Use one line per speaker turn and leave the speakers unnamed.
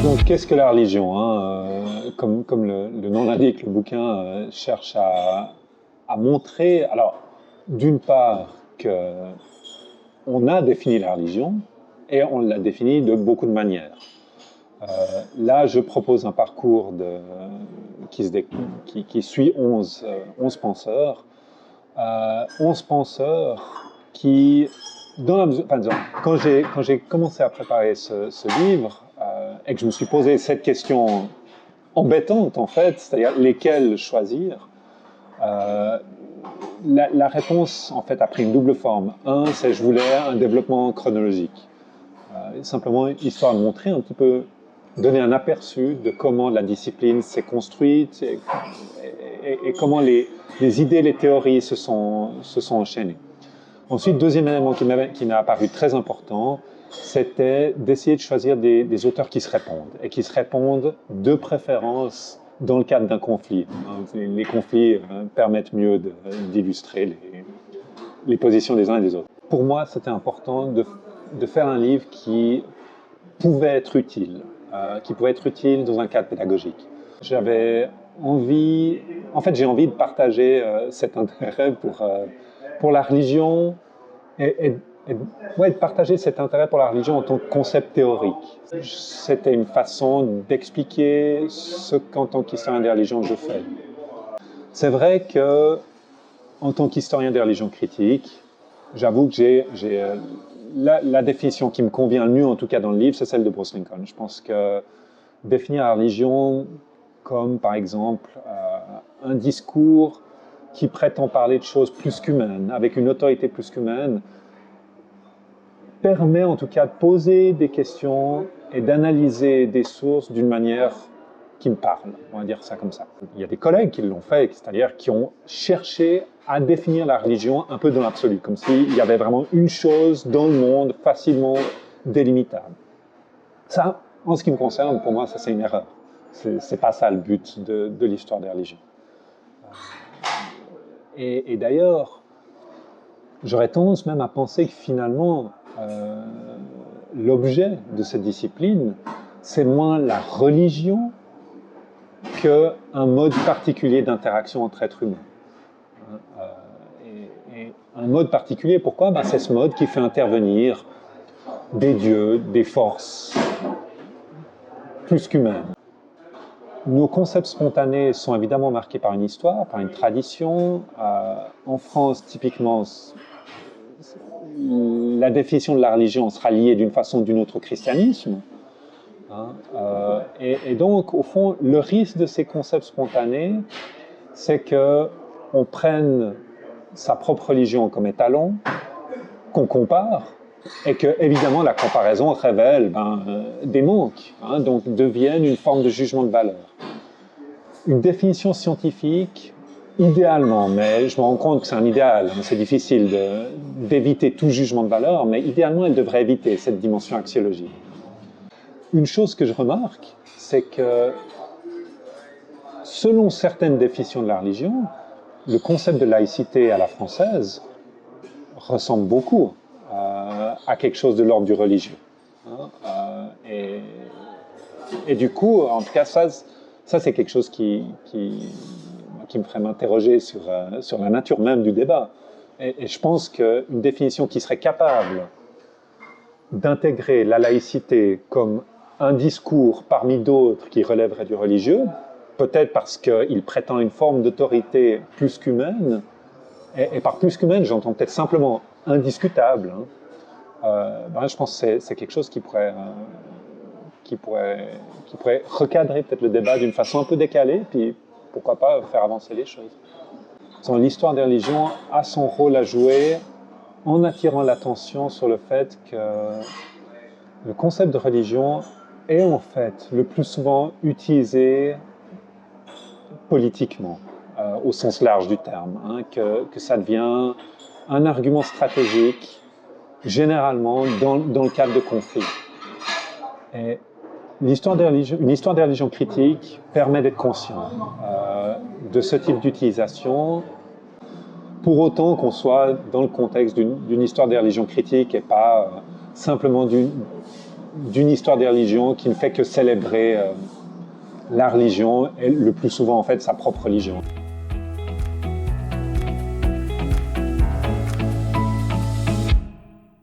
Donc, qu'est-ce que la religion, hein? Comme le nom l'indique, le bouquin cherche à montrer, alors, d'une part, qu'on a défini la religion et on l'a définie de beaucoup de manières. Là, je propose un parcours qui suit 11 penseurs. 11 penseurs qui, quand j'ai commencé à préparer ce livre et que je me suis posé cette question embêtante en fait, c'est-à-dire lesquels choisir, la réponse en fait a pris une double forme. Un, c'est je voulais un développement chronologique, simplement histoire de montrer un petit peu, donner un aperçu de comment la discipline s'est construite et comment les idées, les théories se sont enchaînées. Ensuite, deuxième élément qui m'a apparu très important, c'était d'essayer de choisir des auteurs qui se répondent, et qui se répondent de préférence dans le cadre d'un conflit. Les conflits permettent mieux d'illustrer les positions des uns et des autres. Pour moi, c'était important de faire un livre qui pouvait être utile dans un cadre pédagogique. J'avais envie, j'ai envie de partager cet intérêt pour la religion et de partager cet intérêt pour la religion en tant que concept théorique. C'était une façon d'expliquer ce qu'en tant qu'historien des religions je fais. C'est vrai que, en tant qu'historien des religions critiques, j'avoue que j'ai la définition qui me convient le mieux, en tout cas dans le livre, c'est celle de Bruce Lincoln. Je pense que définir la religion comme, par exemple, un discours qui prétend parler de choses plus qu'humaines, avec une autorité plus qu'humaine, permet en tout cas de poser des questions et d'analyser des sources d'une manière qui me parle, on va dire ça comme ça. Il y a des collègues qui l'ont fait, c'est-à-dire qui ont cherché à définir la religion un peu dans l'absolu, comme s'il y avait vraiment une chose dans le monde facilement délimitable. Ça, en ce qui me concerne, pour moi, ça c'est une erreur. C'est pas ça le but de l'histoire des religions. Et d'ailleurs, j'aurais tendance même à penser que finalement, l'objet de cette discipline, c'est moins la religion qu'un mode particulier d'interaction entre êtres humains. Et un mode particulier, pourquoi? C'est ce mode qui fait intervenir des dieux, des forces plus qu'humaines. Nos concepts spontanés sont évidemment marqués par une histoire, par une tradition. En France, typiquement, la définition de la religion sera liée d'une façon ou d'une autre au christianisme. Et donc, au fond, le risque de ces concepts spontanés, c'est qu'on prenne sa propre religion comme étalon, qu'on compare, et que, évidemment, la comparaison révèle des manques, donc devienne une forme de jugement de valeur. Une définition scientifique, idéalement, mais je me rends compte que c'est un idéal, c'est difficile d'éviter tout jugement de valeur, mais idéalement, elle devrait éviter cette dimension axiologique. Une chose que je remarque, c'est que selon certaines définitions de la religion, le concept de laïcité à la française ressemble beaucoup à quelque chose de l'ordre du religieux. Et du coup, en tout cas, ça c'est quelque chose qui me ferait m'interroger sur la nature même du débat. Et je pense qu'une définition qui serait capable d'intégrer la laïcité comme un discours parmi d'autres qui relèverait du religieux, peut-être parce qu'il prétend une forme d'autorité plus qu'humaine, et par plus qu'humaine, j'entends peut-être simplement indiscutable, je pense que c'est quelque chose qui pourrait recadrer peut-être le débat d'une façon un peu décalée, puis pourquoi pas faire avancer les choses. L'histoire des religions a son rôle à jouer en attirant l'attention sur le fait que le concept de religion est en fait le plus souvent utilisé politiquement, au sens large du terme, que ça devient un argument stratégique, généralement dans le cadre de conflits. Et une histoire des religions critiques permet d'être conscient de ce type d'utilisation, pour autant qu'on soit dans le contexte d'une histoire des religions critiques et pas simplement d'une histoire des religions qui ne fait que célébrer la religion, et le plus souvent en fait sa propre religion.